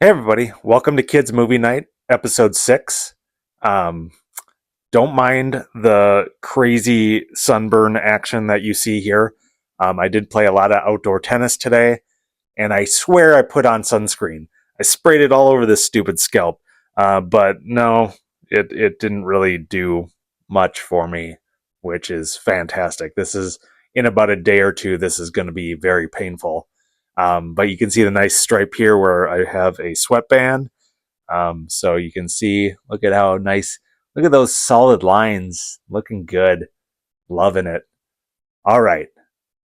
Hey everybody, welcome to Kids Movie Night, episode 6. Um, don't mind the crazy sunburn action that you see here. I did play a lot of outdoor tennis today, and I swear I put on sunscreen. I sprayed it all over this stupid scalp, but no, it didn't really do much for me, which is fantastic. This is in about a day or two. This is going to be very painful. But you can see the nice stripe here where I have a sweatband. So you can see, look at how nice, look at those solid lines, looking good, loving it. All right,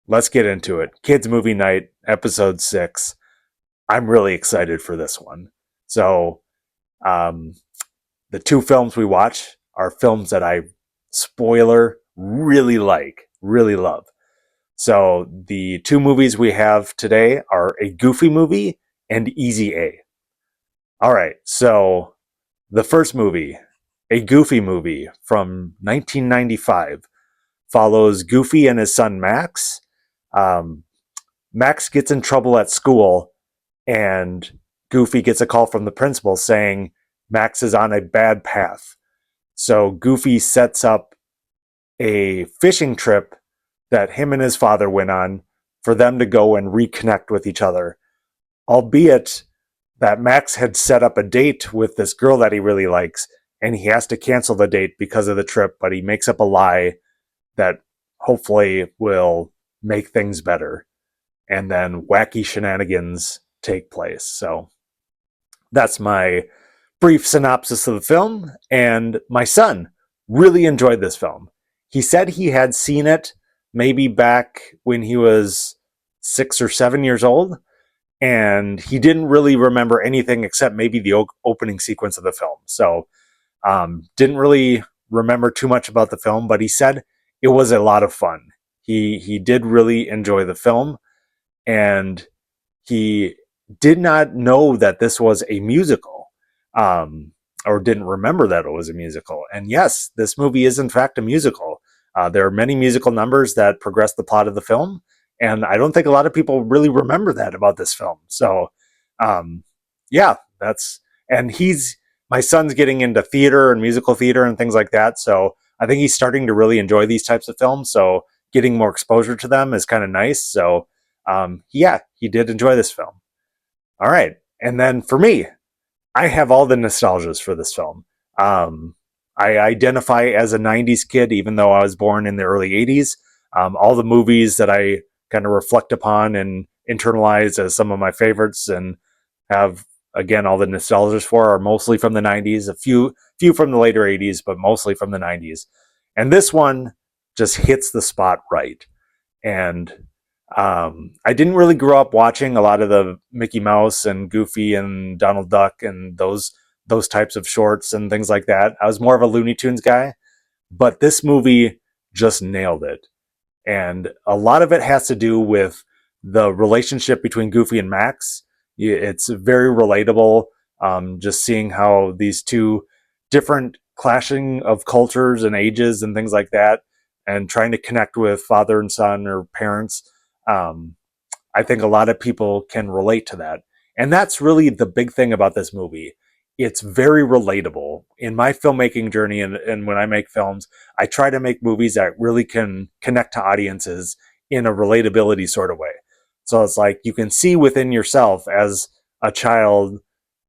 let's get into it. Kids Movie Night, episode 6. I'm really excited for this one. So, um, the two films we watch are films that I, spoiler, really like, really love. So, the two movies we have today are a Goofy movie and Easy A. All right, so the first movie, a Goofy movie from 1995, follows Goofy and his son Max. Um, Max gets in trouble at school, and Goofy gets a call from the principal saying Max is on a bad path. So Goofy sets up a fishing trip that him and his father went on for them to go and reconnect with each other, albeit that Max had set up a date with this girl that he really likes, and he has to cancel the date because of the trip, but he makes up a lie that hopefully will make things better. And then wacky shenanigans take place. So that's my brief synopsis of the film. And my son really enjoyed this film. He said he had seen it maybe back when he was 6 or 7 years old, and he didn't really remember anything except maybe the opening sequence of the film. So, didn't really remember too much about the film, but he said it was a lot of fun. He did really enjoy the film, and he did not know that this was a musical, or didn't remember that it was a musical. And yes, this movie is in fact a musical. There are many musical numbers that progress the plot of the film, and I don't think a lot of people really remember that about this film. So, um, yeah, that's and he's my son's getting into theater and musical theater and things like that. So I think he's starting to really enjoy these types of films. So getting more exposure to them is kind of nice. So yeah, he did enjoy this film. All right. And then for me, I have all the nostalgias for this film. Um, I identify as a 90s kid, even though I was born in the early 80s. All the movies that I kind of reflect upon and internalize as some of my favorites and have, again, all the nostalgias for are mostly from the 90s, a few from the later 80s, but mostly from the 90s. And this one just hits the spot right. And I didn't really grow up watching a lot of the Mickey Mouse and Goofy and Donald Duck and those types of shorts and things like that. I was more of a Looney Tunes guy, but this movie just nailed it. And a lot of it has to do with the relationship between Goofy and Max. It's very relatable. Just seeing how these two different clashing of cultures and ages and things like that, and trying to connect with father and son or parents. Um, I think a lot of people can relate to that. And that's really the big thing about this movie. It's very relatable. In my filmmaking journey and when I make films, I try to make movies that really can connect to audiences in a relatability sort of way. So it's like you can see within yourself as a child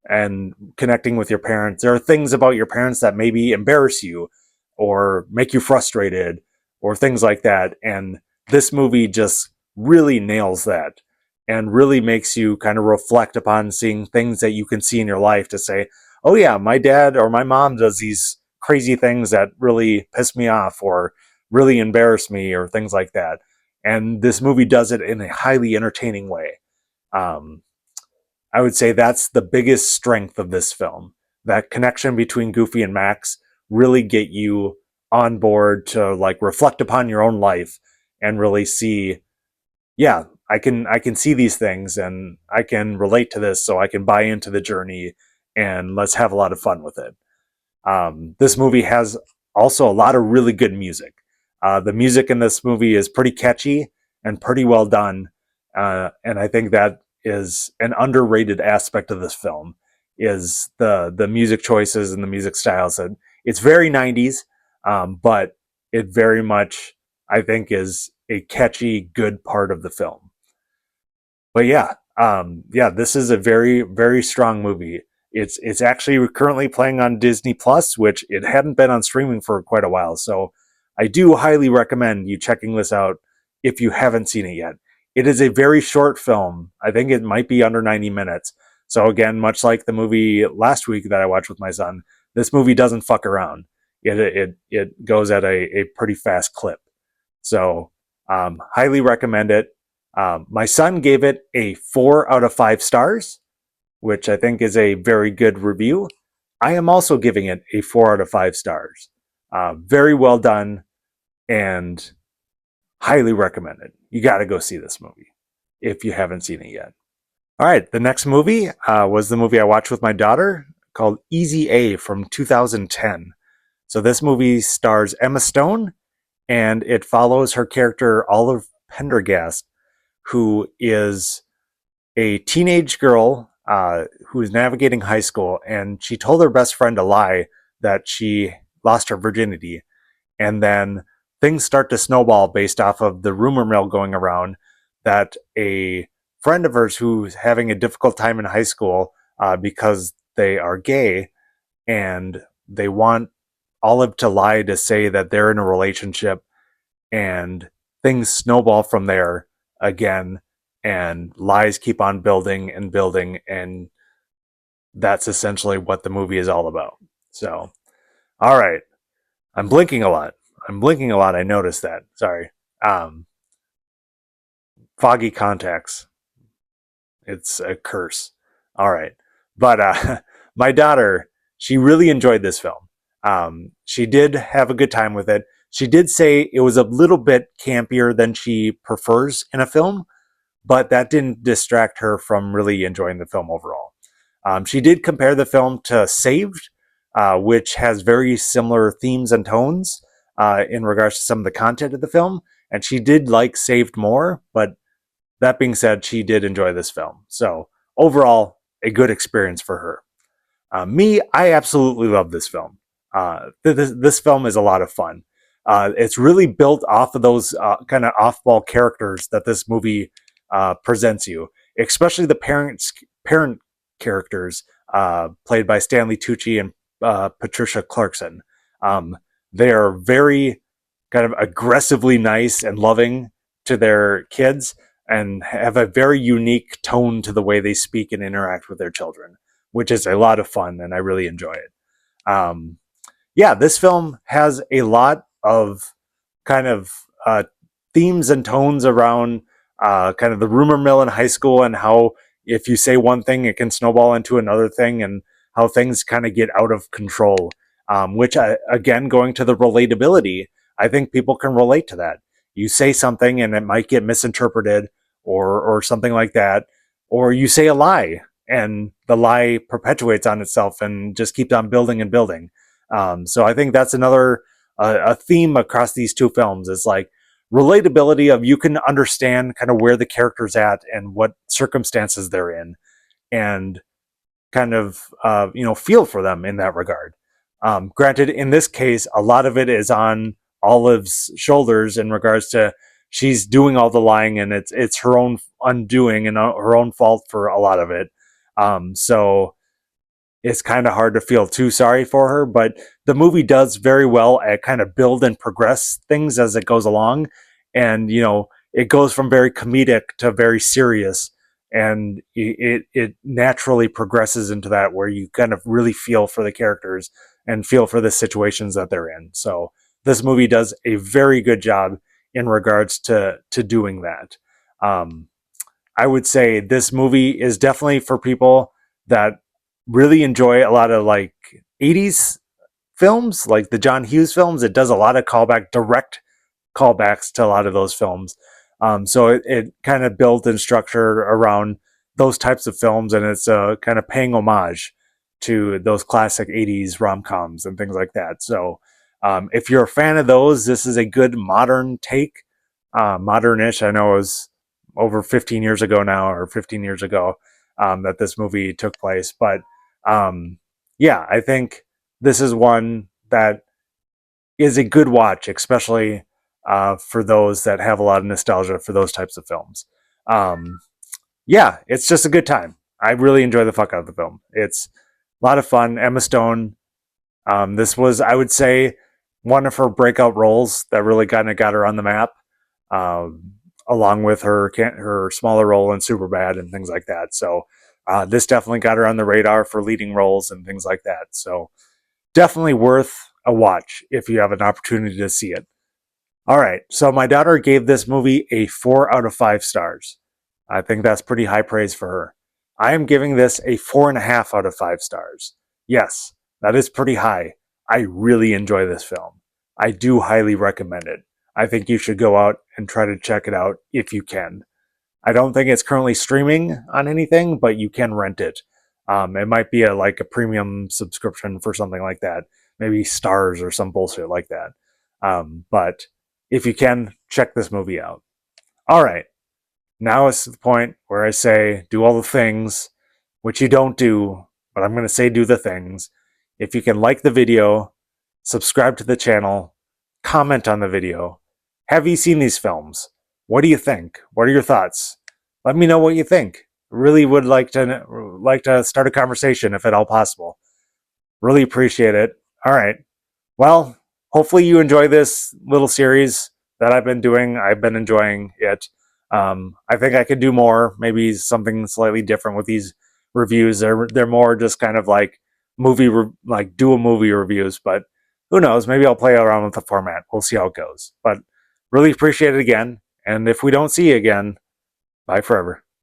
and connecting with your parents. There are things about your parents that maybe embarrass you or make you frustrated or things like that. And this movie just really nails that and really makes you kind of reflect upon seeing things that you can see in your life to say, oh, yeah, my dad or my mom does these crazy things that really piss me off or really embarrass me or things like that. And this movie does it in a highly entertaining way. Um, I would say that's the biggest strength of this film. That connection between Goofy and Max really get you on board to like reflect upon your own life and really see, yeah, I can see these things and I can relate to this, so I can buy into the journey and let's have a lot of fun with it. This movie has also a lot of really good music. The music in this movie is pretty catchy and pretty well done, and I think that is an underrated aspect of this film is the music choices and the music styles. And it's very 90s, but it very much, I think, is a catchy, good part of the film. But yeah, this is a very, very strong movie. It's actually currently playing on Disney Plus, which it hadn't been on streaming for quite a while. So I do highly recommend you checking this out if you haven't seen it yet. It is a very short film. I think it might be under 90 minutes. So again, much like the movie last week that I watched with my son, this movie doesn't fuck around. It goes at a pretty fast clip. So highly recommend it. My son gave it a 4 out of 5 stars, which I think is a very good review. I am also giving it a 4 out of 5 stars. Very well done and highly recommended. You got to go see this movie if you haven't seen it yet. All right, the next movie was the movie I watched with my daughter called Easy A from 2010. So this movie stars Emma Stone and it follows her character Olive Pendergast, who is a teenage girl who is navigating high school, and she told her best friend a lie that she lost her virginity, and then things start to snowball based off of the rumor mill going around that a friend of hers who's having a difficult time in high school because they are gay and they want Olive to lie to say that they're in a relationship, and things snowball from there again, and lies keep on building and building, and that's essentially what the movie is all about. So, all right, I'm blinking a lot. I noticed that. Sorry. Um, Foggy contacts. It's a curse. All right, but my daughter, she really enjoyed this film. She did have a good time with it. She did say it was a little bit campier than she prefers in a film, but that didn't distract her from really enjoying the film overall. She did compare the film to Saved, which has very similar themes and tones in regards to some of the content of the film, and she did like Saved more, but that being said, she did enjoy this film. So overall, a good experience for her. Me, I absolutely love this film. This film is a lot of fun. It's really built off of those kind of off-ball characters that this movie presents you, especially the parent characters played by Stanley Tucci and Patricia Clarkson. Um, they are very kind of aggressively nice and loving to their kids and have a very unique tone to the way they speak and interact with their children, which is a lot of fun, and I really enjoy it. Yeah, this film has a lot of kind of themes and tones around kind of the rumor mill in high school, and how if you say one thing, it can snowball into another thing, and how things kind of get out of control. Which, again, going to the relatability, I think people can relate to that. You say something and it might get misinterpreted, or something like that, or you say a lie and the lie perpetuates on itself and just keeps on building and building. So I think that's another a theme across these two films is like relatability of you can understand kind of where the character's at and what circumstances they're in, and kind of feel for them in that regard. Granted, in this case, a lot of it is on Olive's shoulders in regards to she's doing all the lying, and it's her own undoing and her own fault for a lot of it. So it's kind of hard to feel too sorry for her, but the movie does very well at kind of build and progress things as it goes along. And, it goes from very comedic to very serious. And it naturally progresses into that where you kind of really feel for the characters and feel for the situations that they're in. So this movie does a very good job in regards to doing that. I would say this movie is definitely for people that really enjoy a lot of like 80s films, like the John Hughes films. It does a lot of direct callbacks to a lot of those films. So it kind of built and structured around those types of films, and it's kind of paying homage to those classic 80s rom-coms and things like that. So if you're a fan of those, this is a good modern take, modern-ish. I know it was over 15 years ago now, or 15 years ago, that this movie took place. But yeah, I think this is one that is a good watch, especially for those that have a lot of nostalgia for those types of films. Um, yeah, it's just a good time. I really enjoy the fuck out of the film. It's a lot of fun. Emma Stone. This was, I would say, one of her breakout roles that really kind of got her on the map, um, along with her smaller role in Superbad and things like that. So this definitely got her on the radar for leading roles and things like that. So definitely worth a watch if you have an opportunity to see it. All right, so my daughter gave this movie a 4 out of 5 stars. I think that's pretty high praise for her. I am giving this a 4.5 out of 5 stars. Yes, that is pretty high. I really enjoy this film. I do highly recommend it. I think you should go out and try to check it out if you can. I don't think it's currently streaming on anything, but you can rent it. It might be like a premium subscription for something like that, maybe Stars or some bullshit like that. But if you can, check this movie out. All right, now it's the point where I say do all the things, which you don't do, but I'm going to say do the things. If you can like the video, subscribe to the channel, comment on the video. Have you seen these films? What do you think? What are your thoughts? Let me know what you think. Really would like to start a conversation if at all possible. Really appreciate it. All right. Well, hopefully you enjoy this little series that I've been doing. I've been enjoying it. I think I could do more, maybe something slightly different with these reviews. They're more just kind of like like do a movie reviews, but who knows? Maybe I'll play around with the format. We'll see how it goes. But really appreciate it again. And if we don't see you again, bye forever.